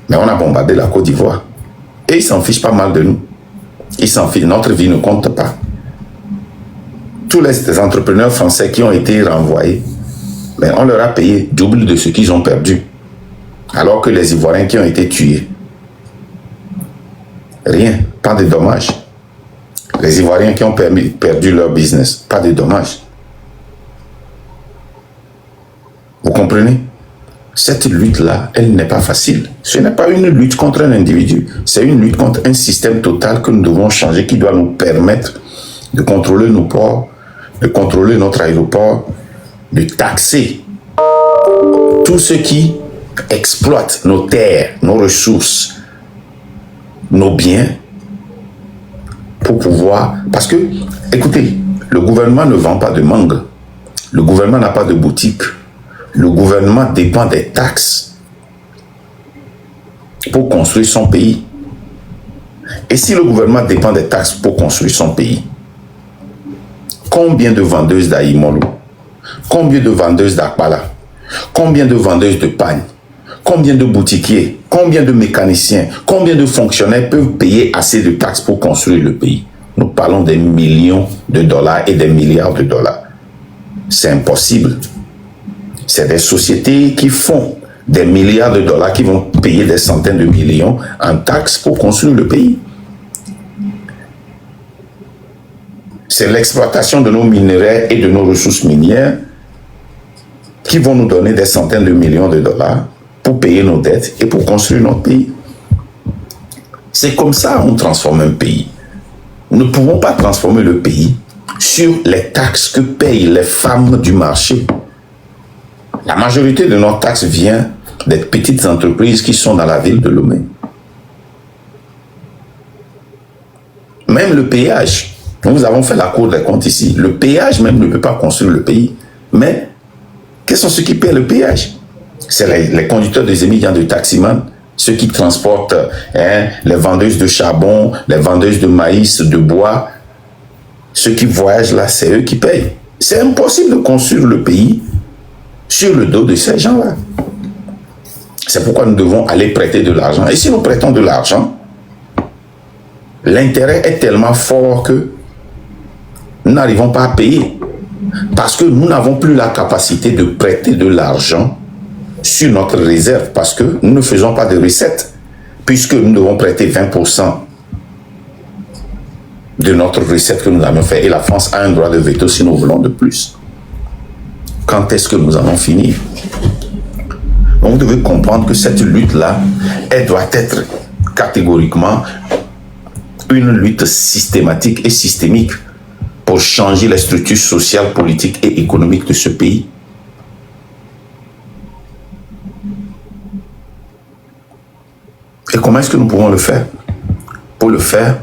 Mais on a bombardé la Côte d'Ivoire. Et ils s'en fichent pas mal de nous. Ils s'en fichent. Notre vie ne compte pas. Tous les entrepreneurs français qui ont été renvoyés, ben on leur a payé double de ce qu'ils ont perdu. Alors que les Ivoiriens qui ont été tués, rien, pas de dommages. Les Ivoiriens qui ont perdu leur business, pas de dommages. Vous comprenez? Cette lutte-là, elle n'est pas facile. Ce n'est pas une lutte contre un individu, c'est une lutte contre un système total que nous devons changer, qui doit nous permettre de contrôler nos ports, de contrôler notre aéroport, de taxer tous ceux qui exploitent nos terres, nos ressources, nos biens, pour pouvoir... Parce que, écoutez, le gouvernement ne vend pas de mangue. Le gouvernement n'a pas de boutique. Le gouvernement dépend des taxes pour construire son pays. Et si le gouvernement dépend des taxes pour construire son pays, combien de vendeuses d'Aïmolo, combien de vendeuses d'Akbala, combien de vendeuses de pagne, combien de boutiquiers, combien de mécaniciens, combien de fonctionnaires peuvent payer assez de taxes pour construire le pays? Nous parlons des millions de dollars et des milliards de dollars. C'est impossible. C'est des sociétés qui font des milliards de dollars, qui vont payer des centaines de millions en taxes pour construire le pays. C'est l'exploitation de nos minerais et de nos ressources minières qui vont nous donner des centaines de millions de dollars pour payer nos dettes et pour construire notre pays. C'est comme ça qu'on transforme un pays. Nous ne pouvons pas transformer le pays sur les taxes que payent les femmes du marché. La majorité de nos taxes vient des petites entreprises qui sont dans la ville de Lomé. Même le péage, nous avons fait la Cour des comptes ici, le péage même ne peut pas construire le pays. Mais, quels sont ceux qui paient le péage? C'est les conducteurs des émigrants de taximan, ceux qui transportent les vendeuses de charbon, les vendeuses de maïs, de bois. Ceux qui voyagent là, c'est eux qui payent. C'est impossible de construire le pays sur le dos de ces gens-là. C'est pourquoi nous devons aller prêter de l'argent. Et si nous prêtons de l'argent, l'intérêt est tellement fort que nous n'arrivons pas à payer. Parce que nous n'avons plus la capacité de prêter de l'argent sur notre réserve, parce que nous ne faisons pas de recettes, puisque nous devons prêter 20% de notre recette que nous avons fait. Et la France a un droit de veto si nous voulons de plus. Quand est-ce que nous allons finir? Donc vous devez comprendre que cette lutte-là, elle doit être catégoriquement une lutte systématique et systémique pour changer les structures sociales, politiques et économiques de ce pays. Et comment est-ce que nous pouvons le faire? Pour le faire,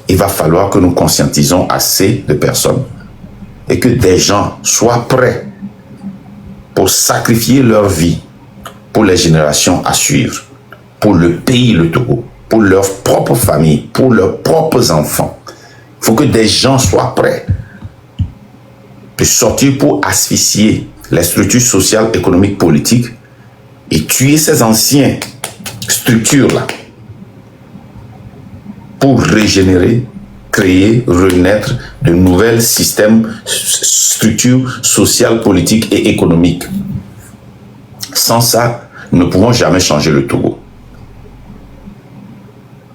il va falloir que nous conscientisons assez de personnes et que des gens soient prêts pour sacrifier leur vie pour les générations à suivre, pour le pays, le Togo, pour leur propre famille, pour leurs propres enfants. Il faut que des gens soient prêts de sortir pour asphyxier les structures sociales, économiques, politiques et tuer ces anciennes structures-là pour régénérer, créer, renaître de nouvelles systèmes, structures sociales, politiques et économiques. Sans ça, nous ne pouvons jamais changer le Togo.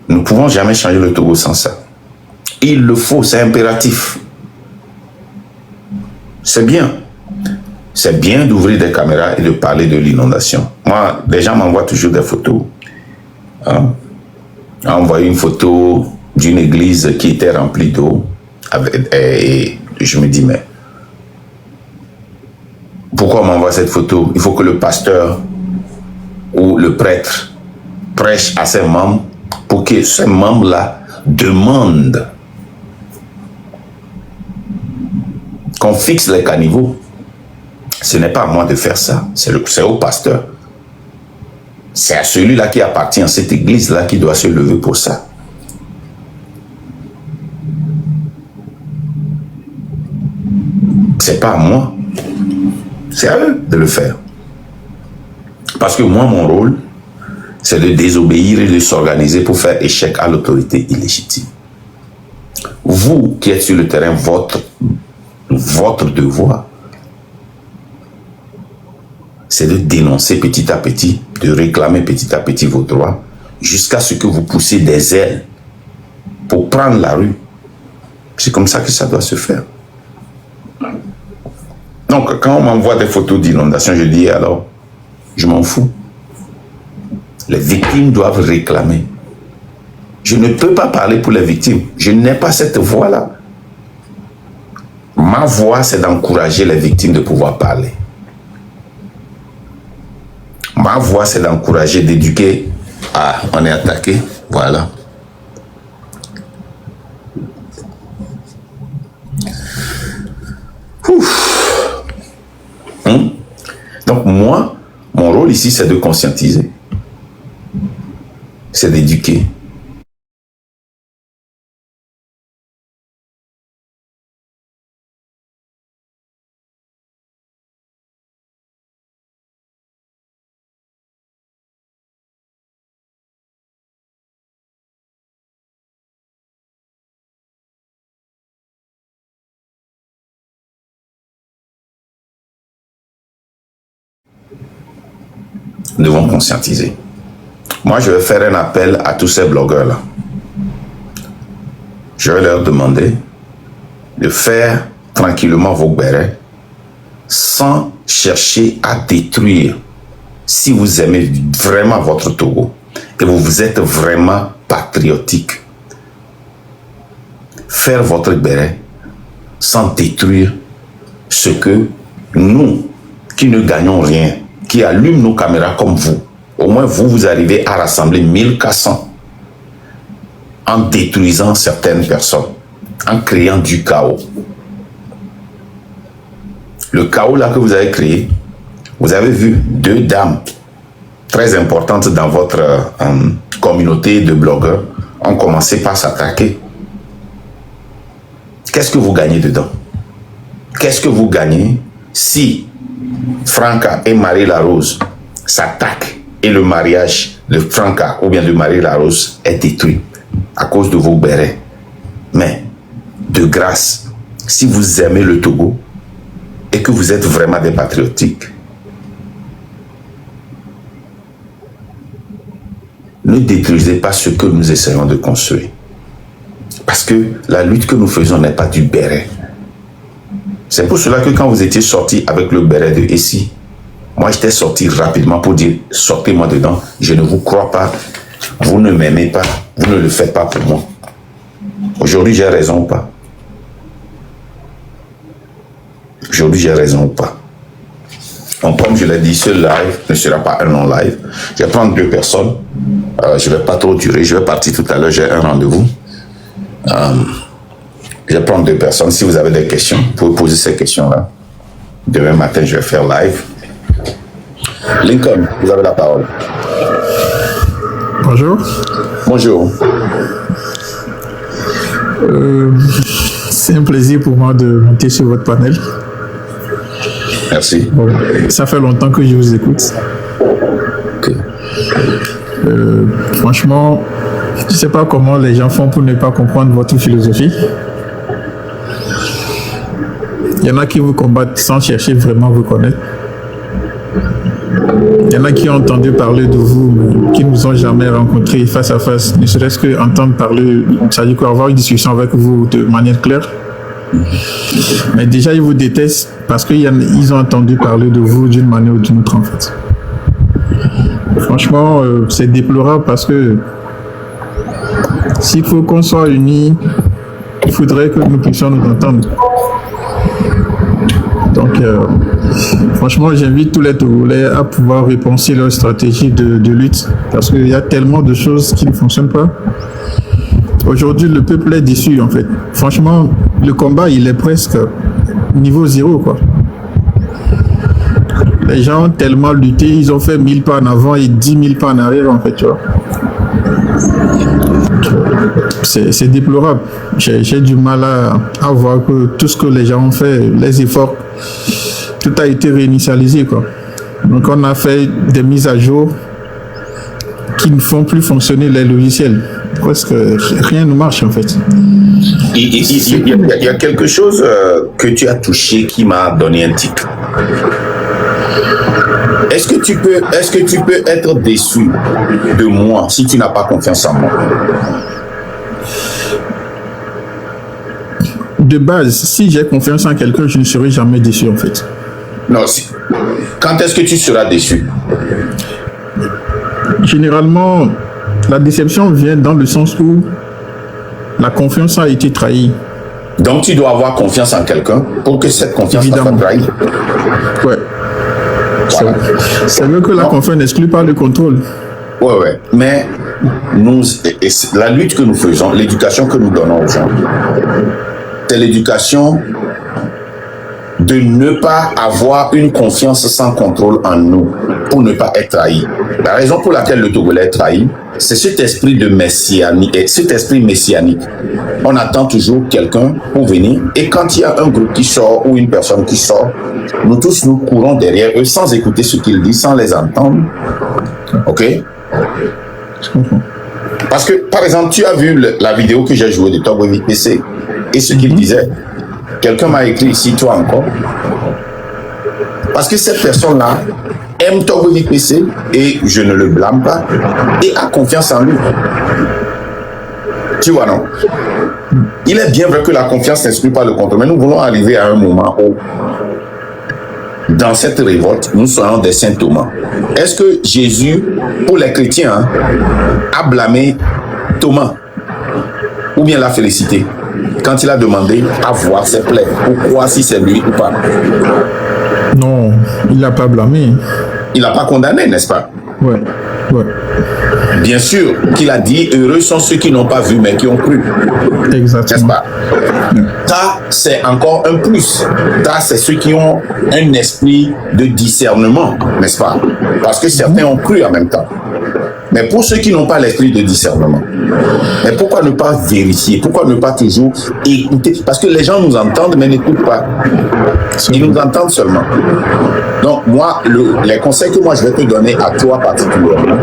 Nous ne pouvons jamais changer le Togo sans ça. Il le faut, c'est impératif. C'est bien. C'est bien d'ouvrir des caméras et de parler de l'inondation. Moi, les gens m'envoient toujours des photos. Hein? On a envoyé une photo d'une église qui était remplie d'eau. Et je me dis, mais pourquoi on m'envoie cette photo? Il faut que le pasteur ou le prêtre prêche à ses membres pour que ces membres-là demandent qu'on fixe les caniveaux. Ce n'est pas à moi de faire ça, c'est au pasteur. C'est à celui-là qui appartient à cette église-là qui doit se lever pour ça. C'est pas à moi, c'est à eux de le faire. Parce que moi, mon rôle, c'est de désobéir et de s'organiser pour faire échec à l'autorité illégitime. Vous qui êtes sur le terrain, votre devoir, c'est de dénoncer petit à petit, de réclamer petit à petit vos droits, jusqu'à ce que vous poussiez des ailes pour prendre la rue. C'est comme ça que ça doit se faire. Donc, quand on m'envoie des photos d'inondation, je dis alors, je m'en fous. Les victimes doivent réclamer. Je ne peux pas parler pour les victimes. Je n'ai pas cette voix-là. Ma voix, c'est d'encourager les victimes de pouvoir parler. Ma voix, c'est d'encourager, d'éduquer. Ah, on est attaqué. Voilà. Donc moi, mon rôle ici, c'est de conscientiser. C'est d'éduquer. Nous devons conscientiser. Moi, je vais faire un appel à tous ces blogueurs-là. Je vais leur demander de faire tranquillement vos bérets sans chercher à détruire. Si vous aimez vraiment votre Togo et vous êtes vraiment patriotique, faire votre béret sans détruire ce que nous, qui ne gagnons rien, qui allument nos caméras comme vous, au moins vous arrivez à rassembler 1400 en détruisant certaines personnes, en créant du chaos. Le chaos là que vous avez créé, vous avez vu 2 dames très importantes dans votre communauté de blogueurs ont commencé par s'attaquer. Qu'est-ce que vous gagnez dedans? Qu'est-ce que vous gagnez si Franca et Marie Larose s'attaquent et le mariage de Franca ou bien de Marie Larose est détruit à cause de vos bérets? Mais de grâce, si vous aimez le Togo et que vous êtes vraiment des patriotiques, ne détruisez pas ce que nous essayons de construire. Parce que la lutte que nous faisons n'est pas du béret. C'est pour cela que quand vous étiez sorti avec le béret de Essie, moi j'étais sorti rapidement pour dire sortez-moi dedans, je ne vous crois pas, vous ne m'aimez pas, vous ne le faites pas pour moi. Aujourd'hui j'ai raison ou pas? Aujourd'hui j'ai raison ou pas? Donc comme je l'ai dit, ce live ne sera pas un non-live. Je vais prendre 2 personnes, je ne vais pas trop durer, je vais partir tout à l'heure, j'ai un rendez-vous. Je vais prendre 2 personnes. Si vous avez des questions, vous pouvez poser ces questions-là. Demain matin, je vais faire live. Lincoln, vous avez la parole. Bonjour. Bonjour. C'est un plaisir pour moi de monter sur votre panel. Merci. Bon, ça fait longtemps que je vous écoute. Okay. Franchement, je ne sais pas comment les gens font pour ne pas comprendre votre philosophie. Il y en a qui vous combattent sans chercher vraiment à vous connaître. Il y en a qui ont entendu parler de vous, mais qui ne vous ont jamais rencontré face à face. Ne serait-ce qu'entendre parler, c'est-à-dire qu'avoir une discussion avec vous de manière claire. Mais déjà, ils vous détestent parce qu'ils ont entendu parler de vous d'une manière ou d'une autre, en fait. Franchement, c'est déplorable parce que s'il faut qu'on soit unis, il faudrait que nous puissions nous entendre. Donc, franchement, j'invite tous les Togolais à pouvoir repenser leur stratégie de lutte parce qu'il y a tellement de choses qui ne fonctionnent pas. Aujourd'hui, le peuple est déçu, en fait. Franchement, le combat, il est presque niveau 0, quoi. Les gens ont tellement lutté, ils ont fait 1000 pas en avant et 10 000 pas en arrière, en fait, tu vois. C'est déplorable. J'ai du mal à voir que tout ce que les gens ont fait, les efforts, tout a été réinitialisé, quoi. Donc on a fait des mises à jour qui ne font plus fonctionner les logiciels. Parce que rien ne marche en fait. Il y a quelque chose que tu as touché qui m'a donné un tic. Est-ce que tu peux être déçu de moi si tu n'as pas confiance en moi? De base, si j'ai confiance en quelqu'un, je ne serai jamais déçu en fait. Non, quand est-ce que tu seras déçu? Généralement, la déception vient dans le sens où la confiance a été trahie. Donc tu dois avoir confiance en quelqu'un pour que cette confiance soit trahie. Ouais. Voilà. C'est vrai que la confiance n'exclut pas le contrôle. Ouais. Mais la lutte que nous faisons, l'éducation que nous donnons aux gens, c'est l'éducation de ne pas avoir une confiance sans contrôle en nous pour ne pas être trahi. La raison pour laquelle le Togolais est trahi, c'est cet esprit de messianique, cet esprit messianique. On attend toujours quelqu'un pour venir et quand il y a un groupe qui sort ou une personne qui sort, nous tous nous courons derrière eux sans écouter ce qu'ils disent, sans les entendre. Ok? Parce que, par exemple, tu as vu la vidéo que j'ai jouée de Togo VPC et ce qu'il disait. Quelqu'un m'a écrit ici, toi encore. Parce que cette personne-là aime Togo VPC et je ne le blâme pas et a confiance en lui. Tu vois, non? Il est bien vrai que la confiance n'exclut pas le contrôle, mais nous voulons arriver à un moment où, dans cette révolte, nous soyons des saint Thomas. Est-ce que Jésus, pour les chrétiens, a blâmé Thomas ou bien l'a félicité quand il a demandé à voir ses plaies, pourquoi si c'est lui ou pas? Non, il l'a pas blâmé. Il n'a pas condamné, n'est-ce pas? Ouais. Bien sûr qu'il a dit, heureux sont ceux qui n'ont pas vu mais qui ont cru. Exactement. N'est-ce pas? Ça, c'est encore un plus. Ça, c'est ceux qui ont un esprit de discernement, n'est-ce pas? Parce que certains ont cru en même temps. Mais pour ceux qui n'ont pas l'esprit de discernement, mais pourquoi ne pas vérifier? Pourquoi ne pas toujours écouter? Parce que les gens nous entendent mais n'écoutent pas. Ils nous entendent seulement. Donc moi, les conseils que moi je vais te donner à toi particulièrement,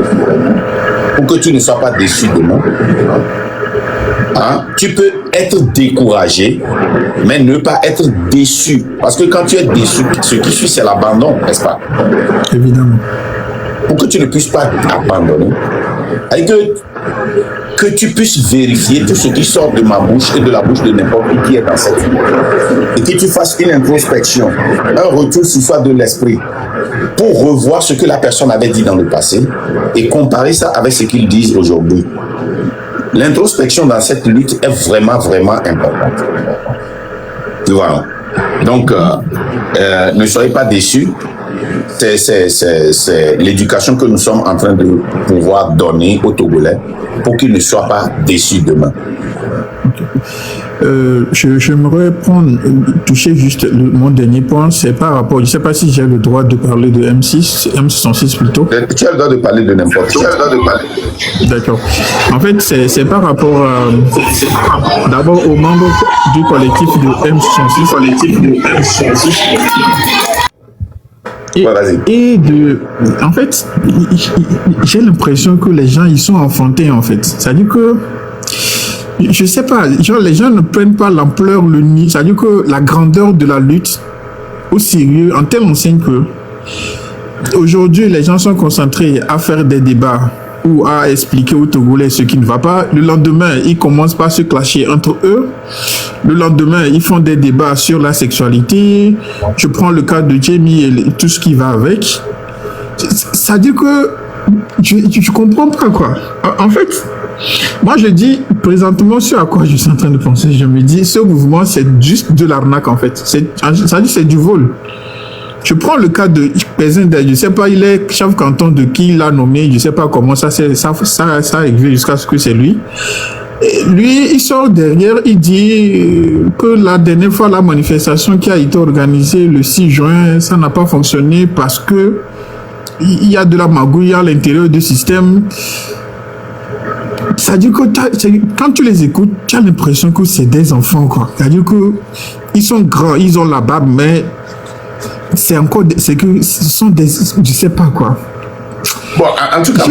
pour que tu ne sois pas déçu de moi, hein, tu peux être découragé, mais ne pas être déçu. Parce que quand tu es déçu, ce qui suit, c'est l'abandon, n'est-ce pas? Évidemment. Pour que tu ne puisses pas abandonner, et que tu puisses vérifier tout ce qui sort de ma bouche et de la bouche de n'importe qui est dans cette vie. Et que tu fasses une introspection, un retour sur soi de l'esprit, pour revoir ce que la personne avait dit dans le passé et comparer ça avec ce qu'ils disent aujourd'hui. L'introspection dans cette lutte est vraiment, vraiment importante. Tu vois. Donc, ne soyez pas déçus. C'est l'éducation que nous sommes en train de pouvoir donner aux Togolais pour qu'ils ne soient pas déçus demain. J'aimerais toucher juste mon dernier point, c'est par rapport, je ne sais pas si j'ai le droit de parler de M606 plutôt. Tu as le droit de parler de n'importe quoi. D'accord. En fait, c'est par rapport d'abord aux membres du collectif de M606. En fait, j'ai l'impression que les gens, ils sont enfantés, en fait. C'est-à-dire que, je sais pas, genre, les gens ne prennent pas l'ampleur, c'est-à-dire que la grandeur de la lutte au sérieux, en telle enseigne que, aujourd'hui, les gens sont concentrés à faire des débats ou à expliquer aux Togolais ce qui ne va pas. Le lendemain, ils commencent par se clasher entre eux. Le lendemain, ils font des débats sur la sexualité. Je prends le cas de Jamie et tout ce qui va avec. Ça dit que je comprends pas, quoi. En fait, moi je dis présentement ce à quoi je suis en train de penser. Je me dis, ce mouvement, c'est juste de l'arnaque, en fait. Ça dit c'est du vol. Je prends le cas de Pézinde, je ne sais pas, il est chef canton de qui il l'a nommé, je ne sais pas comment ça a arrivé jusqu'à ce que c'est lui. Et lui, il sort derrière, il dit que la dernière fois, la manifestation qui a été organisée le 6 juin, ça n'a pas fonctionné parce que il y a de la magouille à l'intérieur du système. C'est-à-dire que quand tu les écoutes, tu as l'impression que c'est des enfants, quoi. C'est-à-dire qu'ils sont grands, ils ont la barbe, mais c'est que ce sont des, je sais pas quoi. Bon, en tout cas,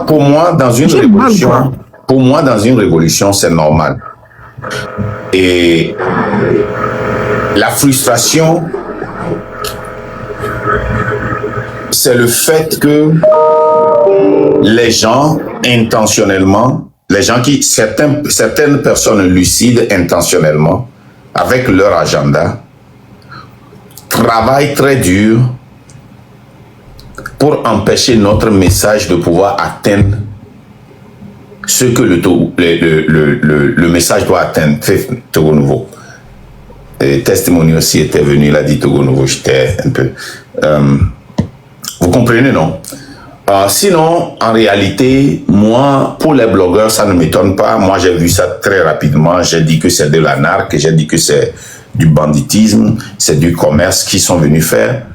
pour moi, dans une révolution, c'est normal. Et la frustration, c'est le fait que les gens, intentionnellement, certaines personnes lucides intentionnellement, avec leur agenda, travaillent très dur pour empêcher notre message de pouvoir atteindre ce que le message doit atteindre. Togo Nouveau. Et Testimony aussi était venu, il a dit Togo Nouveau, j'étais un peu... vous comprenez, non? Sinon, en réalité, moi, pour les blogueurs, ça ne m'étonne pas. Moi, j'ai vu ça très rapidement. J'ai dit que c'est de la narque, j'ai dit que c'est du banditisme, c'est du commerce qu'ils sont venus faire.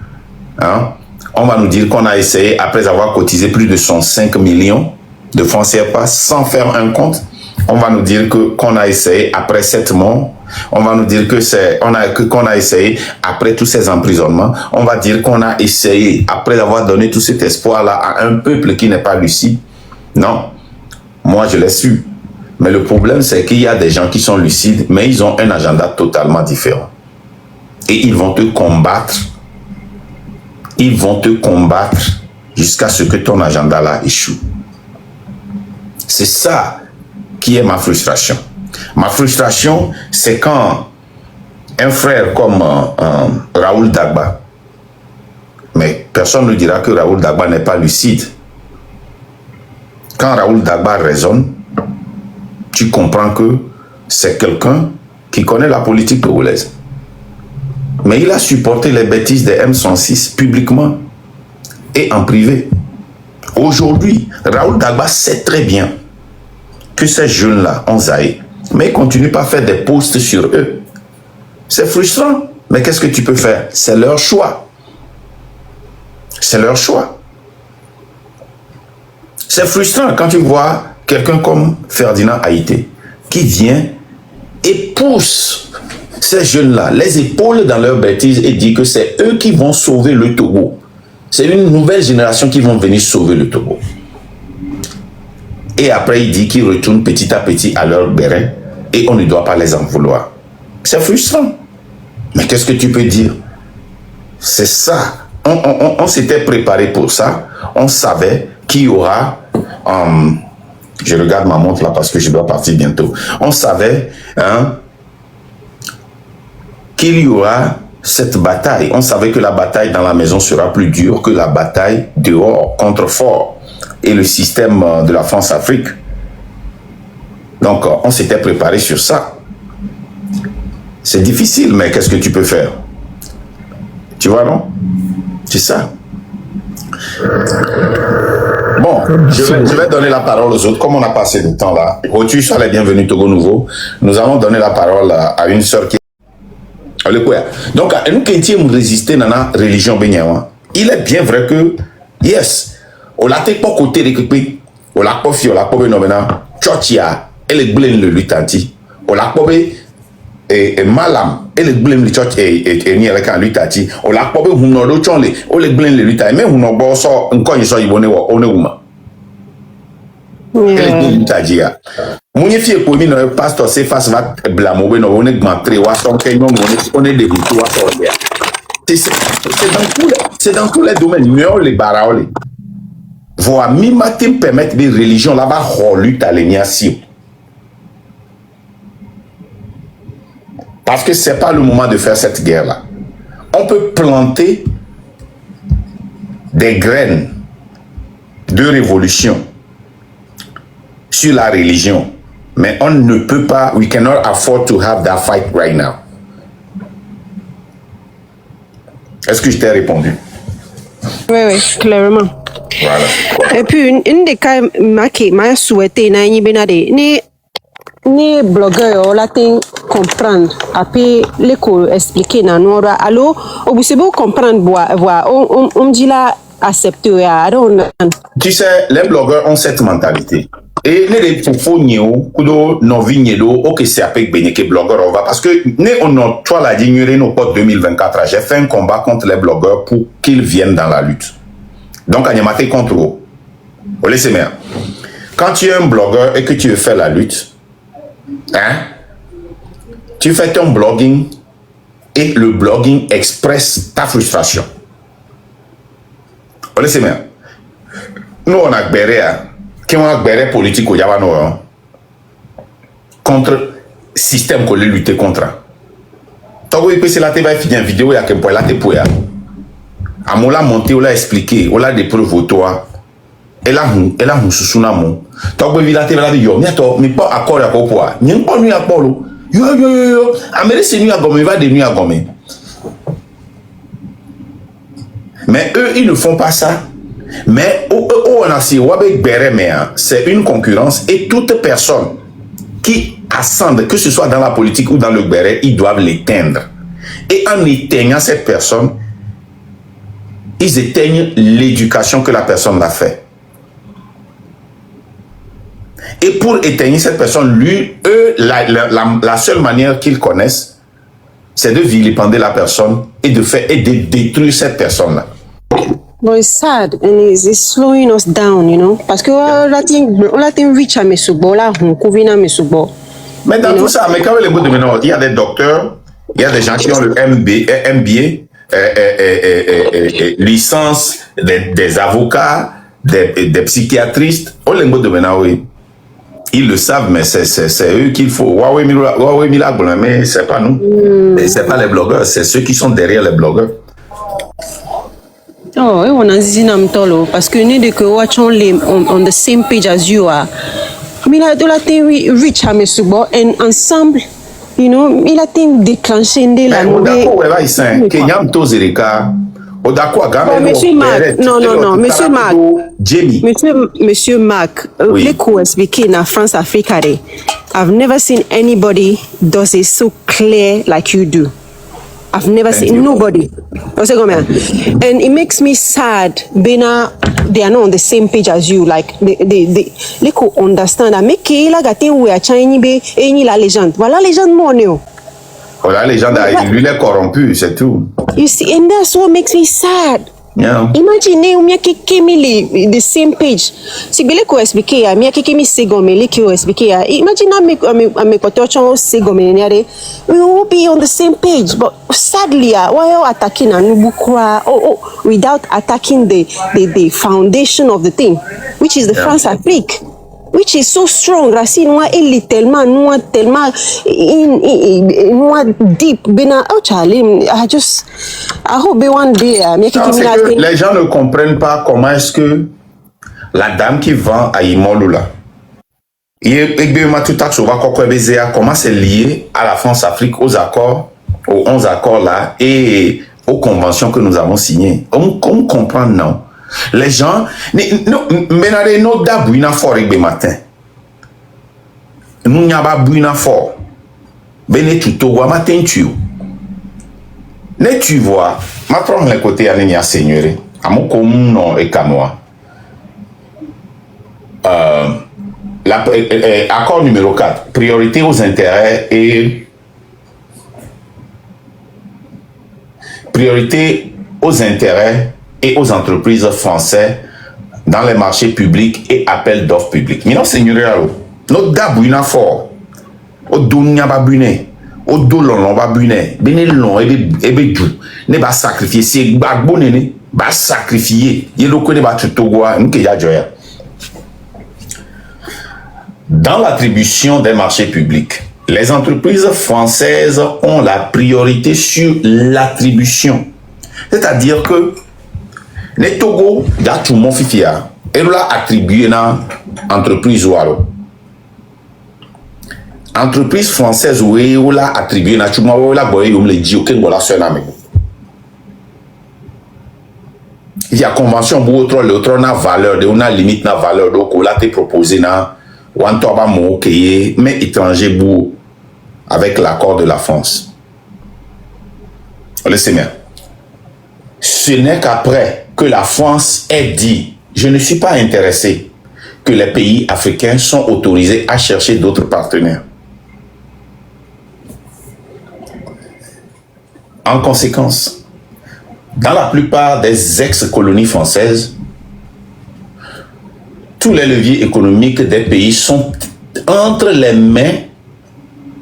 Hein? On va nous dire qu'on a essayé, après avoir cotisé plus de 105 millions de francs CFA sans faire un compte, on va nous dire qu'on a essayé après 7 morts. On va nous dire qu'on a essayé après tous ces emprisonnements. On va dire qu'on a essayé après avoir donné tout cet espoir-là à un peuple qui n'est pas lucide. Non, moi je l'ai su. Mais le problème, c'est qu'il y a des gens qui sont lucides, mais ils ont un agenda totalement différent. Et ils vont te combattre. Ils vont te combattre jusqu'à ce que ton agenda-là échoue. C'est ça qui est ma frustration. Ma frustration, c'est quand un frère comme Raoul Dagba, mais personne ne dira que Raoul Dagba n'est pas lucide. Quand Raoul Dagba raisonne, tu comprends que c'est quelqu'un qui connaît la politique togolaise. Mais il a supporté les bêtises des M106 publiquement et en privé. Aujourd'hui, Raoul Dagba sait très bien que ces jeunes-là ont zaï, mais ils ne continuent pas à faire des posts sur eux. C'est frustrant, mais qu'est-ce que tu peux faire? C'est leur choix. C'est leur choix. C'est frustrant quand tu vois quelqu'un comme Ferdinand Haïté qui vient et pousse ces jeunes-là, les épaules dans leurs bêtises et dit que c'est eux qui vont sauver le Togo. C'est une nouvelle génération qui vont venir sauver le Togo. Et après, il dit qu'ils retournent petit à petit à leur béret et on ne doit pas les en vouloir. C'est frustrant. Mais qu'est-ce que tu peux dire? C'est ça. On s'était préparé pour ça. On savait qu'il y aura... je regarde ma montre là parce que je dois partir bientôt. On savait qu'il y aura cette bataille. On savait que la bataille dans la maison sera plus dure que la bataille dehors contre fort et le système de la France-Afrique. Donc, on s'était préparé sur ça. C'est difficile, mais qu'est-ce que tu peux faire? Tu vois, non? C'est ça. Bon, je vais donner la parole aux autres. Comme on a passé de temps là, Rotu, sois les bienvenus Togo Nouveau. Nous allons donner la parole à une sœur qui... Donc, nous qui avons résisté dans la religion béninoise, il est bien vrai que, yes, on l'a pas côté récupéré, on l'a pas fait, on l'a pas fait, non, maintenant, Tchotia, elle est blême le lutanti, on l'a pas fait, et Malam, elle est blême le Tchot, et ni avec un lutati, on l'a pas fait, on est blême le lutati, mais on a beau ça, encore une fois, il est ouma. Elle est blême le lutati, ya. Mon fille pour moi, le pasteur c'est face va blâmer, on est gmantré, on est dégoûté, c'est dans tous les domaines, mieux les baraoles. Voir mi matin permettre des religions là-bas, lutte à l'éniation. Parce que c'est pas le moment de faire cette guerre-là. On peut planter des graines de révolution sur la religion. Mais on ne peut pas, we cannot afford to have that fight right now. Est-ce que je t'ai répondu? Oui, clairement. Voilà. Et puis, une des cas qui m'a souhaité, ni blogueur, là, comprendre. Après, l'école expliquer, alors, au bout c'est beau comprendre, on dit là, accepter, tu sais, les blogueurs ont cette mentalité. Et les fofos niou, kudo novinyedo, ok c'est avec bénéké blogueur on va parce que on a toi la dignoré nos potes 2024. J'ai fait un combat contre les blogueurs pour qu'ils viennent dans la lutte. Donc à Niamate contre eux. Vous laissez bien. Quand tu es un blogueur et que tu veux faire la lutte, hein, tu fais ton blogging et le blogging expresse ta frustration. Vous laissez bien. Nous, on a gbéré, qui ont gbéré politique au Yabano, hein, contre le système qu'on a lutté contre. Tant que c'est la TV finit une vidéo, il y a qu'un point là, t'es pour ya. À mon l'a monté, on l'a expliqué, on l'a des preuves au toit. Elle a un sous-sounamo. Tant que la TV là, mais pas accord à quoi. Il n'y a pas nuit à Polo. Yo. Amérique, c'est nuit à gomme, il va des nuits à gomme. Mais eux, ils ne font pas ça. Mais c'est une concurrence et toute personne qui ascende, que ce soit dans la politique ou dans le béret, ils doivent l'éteindre. Et en éteignant cette personne, ils éteignent l'éducation que la personne a fait. Et pour éteindre cette personne, la seule manière qu'ils connaissent, c'est de vilipender la personne et de détruire cette personne-là. But it's sad and it's slowing us down, you know. Parce que on l'a reach à Mesubo, là, on couvre à Mesubo. Mais dans tout ça, mais quand les mots de maintenant, il y a des docteurs, il y a des gens qui ont le MBA, licence, des avocats, des psychiatristes. On les mots de maintenant, oui. Ils le savent, mais c'est eux qu'il faut. Huawei Milagre, mais c'est pas nous. C'est pas les blogueurs, c'est ceux qui sont derrière les blogueurs. Oh, on a dit namtolo parce que nous de que watch on the same page as you are. Mais là, de la reach à Mesubo and ensemble, you know, il a été déclenché de la nouvelle. On va ici, Kenyam Tozerika. Monsieur Mark, non, Monsieur Mark, Jamie. Monsieur Mark, les cours expliqués in France Africa, I've never seen anybody does it so clear like you do. I've never seen nobody. And it makes me sad. Bena, they are not on the same page as you. Like they could understand that. Mais qui la gâté ou a Chinese be et la légende. Voilà la légende monio. Voilà la légende. Lui il est corrompu, c'est tout. You see, and that's what makes me sad. Yeah. Imagine umia kekemili the same page. Si bele ko expliquer ya mia kekemi segomele ki o expliquer ya. Imagine ame kotocho segomele we will be on the same page, but sadly why are attacking Anubukwa without attacking the foundation of the thing, which is the France Afrique, which is so strong. Racine noa eli tellement noa deep. Bena Charlie, I hope one day les gens ne comprennent pas comment est-ce que la dame qui vend à Imolula, comment c'est lié à la France-Afrique, aux accords, aux 11 accords là et aux conventions que nous avons signées. On comprend, non. Les gens, nous d'abouina fort le matin. Nous n'avons pas bouina fort. Ben tu te vois matin tu. Ne tu vois, ma prendre le côté à l'Énia Seigneur, à mon commun non et canoa. Accord numéro 4, priorité aux intérêts et aux entreprises françaises dans les marchés publics et appels d'offres publics. Mais non, Seigneur, notre dabouina fort, au dounia babune. Au dolon on va buner benelon et bedou ne va sacrifier si gbagbo ne va sacrifier yelo ko ne va tutogoa nke ya joya. Dans l'attribution des marchés publics, les entreprises françaises ont la priorité sur l'attribution. C'est-à-dire que les Togo da tout mon fifia et là attribué na entreprise walo. Entreprise française ou la attribué naturellement ou la boye ou le dit aucun voilà seul ami. Il y a convention pour l'autre na valeur de una limite na valeur donc on l'a été proposé na one toba mo mais étranger pour avec l'accord de la France. Laissez bien. Ce n'est qu'après que la France ait dit je ne suis pas intéressé que les pays africains sont autorisés à chercher d'autres partenaires. En conséquence, dans la plupart des ex-colonies françaises, tous les leviers économiques des pays sont entre les mains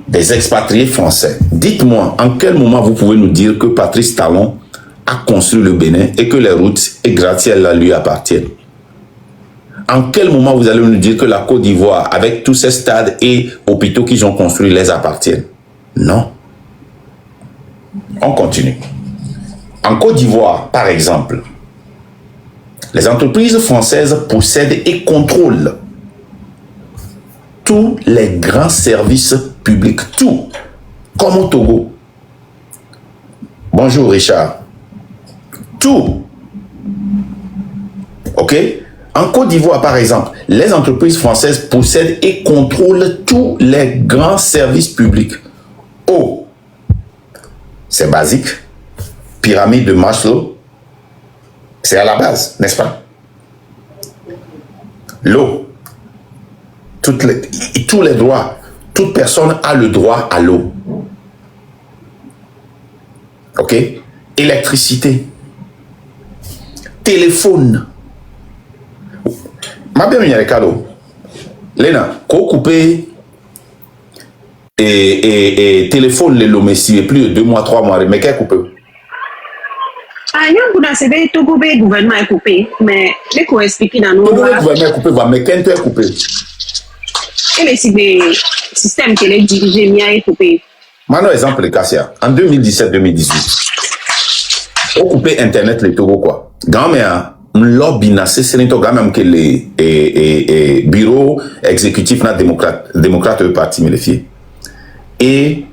des expatriés français. Dites-moi, en quel moment vous pouvez nous dire que Patrice Talon a construit le Bénin et que les routes et gratte-ciel lui appartiennent? En quel moment vous allez nous dire que la Côte d'Ivoire, avec tous ces stades et hôpitaux qu'ils ont construits, les appartiennent? Non. On continue. En Côte d'Ivoire, par exemple, les entreprises françaises possèdent et contrôlent tous les grands services publics, tout, comme au Togo. Bonjour Richard. Tout. Ok? En Côte d'Ivoire, par exemple, les entreprises françaises possèdent et contrôlent tous les grands services publics. Eau, c'est basique. Pyramide de Maslow, c'est à la base, n'est-ce pas? L'eau, tous les droits, toute personne a le droit à l'eau. Ok? Électricité, téléphone. Ma bien mis Carlo. Lena, qu'on coupe et téléphone les lomessi plus de 2 mois, 3 mois, mais qu'est coupé? Ah, il y a un peu de Togo, le gouvernement est coupé, mais les co expliquer dans nos lois. Le gouvernement est coupé, mais quand est coupé? Et le système qui est dirigé, il est coupé. Maintenant, exemple de Cassia, en 2017-2018, on coupé Internet, les Togo, quoi. Grand-mère, lobby n'a cessé même que les bureaux exécutifs démocrates parti me les fier. Et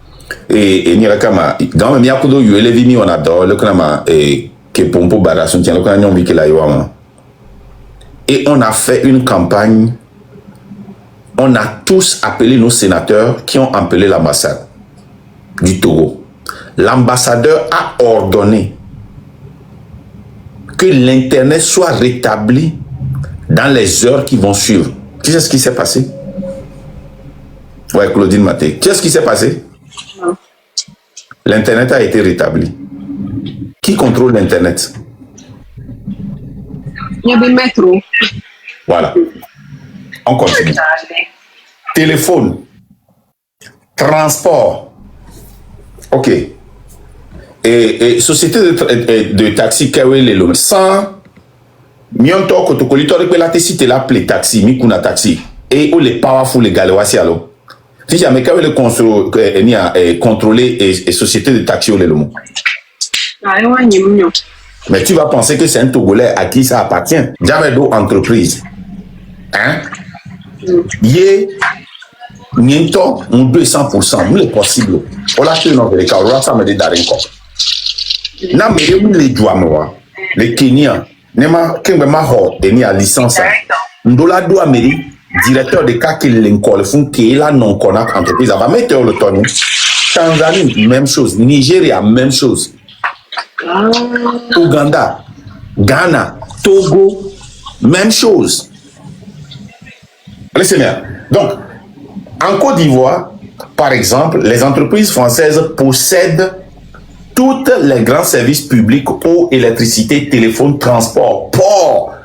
Nirakama, quand même, il y a beaucoup de vini on adore le kanama et que pompo barasun tient le kanama on vit que la yoama. Et on a fait une campagne. On a tous appelé nos sénateurs qui ont appelé l'ambassade du Togo. L'ambassadeur a ordonné que l'Internet soit rétabli dans les heures qui vont suivre. Tu sais ce qui s'est passé? Ouais, Claudine Maté. Qu'est-ce qui s'est passé? L'Internet a été rétabli. Qui contrôle l'Internet? Il y a des métros. Voilà. On continue. Téléphone. Transport. Ok. Et société de taxi, sans Mionto Kotokolito, la cité l'appelé taxi, Mikuna taxi. Et où les powerful les galwasi alors. Si jamais quand le contrôler et société de taxi ou les lomo. Mais tu vas penser que c'est un Togolais à qui ça appartient. Jamais d'autres entreprises. Hein? Yé, Niento, on 200%, nous les possible. On l'a fait dans les cas, on l'a fait dans les cas. Na mais les douamois, les Kenyans, nema kengema ho eni a licence. Ndola do Amérique, directeur de cas qui l'école font qui là non connaît entreprise va mettre le ton. Tanzanie même chose, Nigeria même chose. Ouganda, Ghana, Togo même chose. Laissez bien. Donc, en Côte d'Ivoire, par exemple, les entreprises françaises possèdent tous les grands services publics, eau, électricité, téléphone, transport, port.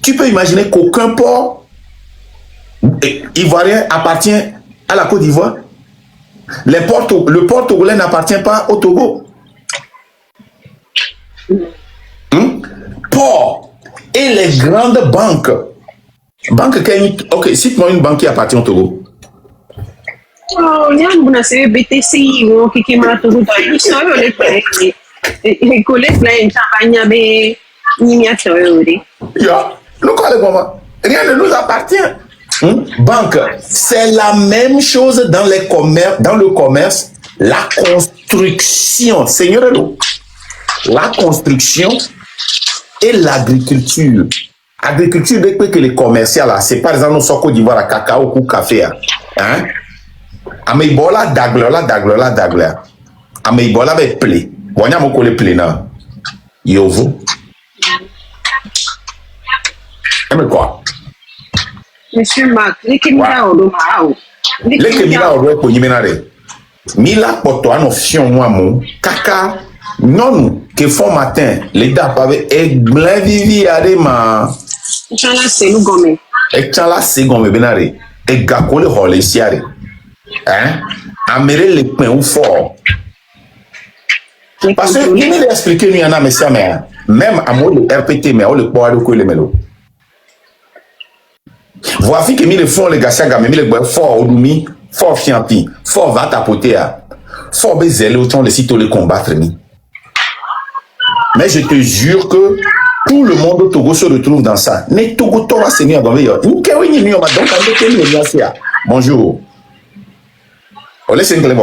Tu peux imaginer qu'aucun port ivoirien appartient à la Côte d'Ivoire. Le port togolais n'appartient pas au Togo. Port et les grandes banques. Ok, cite-moi une banque qui appartient au Togo. Oh, il y a un BTC qui m'a tout dit. Ils sont les collègues là, ils champagne, mais ils n'y a pas eu. Rien ne nous appartient. Banque, c'est la même chose dans le commerce, la construction, Seigneur, la construction et l'agriculture. Agriculture, dès que les commerciaux là, c'est par exemple au Côte d'Ivoire, à cacao ou café, hein? Ameibola dagla. Ameibola be ple. Wanya moko le ple na. Yovo. Aime quoi? Monsieur Marc, les Kémira au Domao. Les Kémira au pour Yimenare. Mila poto ano fion moi mon. Kaka. Non, que font matin, les dames avaient égblé vivi à des mains. Inch'Allah, c'est nous gomme. Et tiens là, c'est comme benare. Et gako le rôle ici, hein? Améré les points ou fort. Parce que, il m'a expliqué, nous, y en a, mais ça, mais, même à moi, le RPT, mais on le croit de quoi les mélos. Voici que mis le fond, les gars, mais mis le bois fort, au doumi, fort fianti, fort va tapoter, fort bézélé, autant les sites les combattre, mais je te jure que tout le monde au Togo se retrouve dans ça. Ne Togo Tora Seigneur dans le bonjour. On laisse une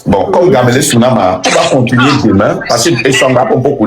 bon, comme Gamele Sunama, on va continuer demain parce que les gens vont beaucoup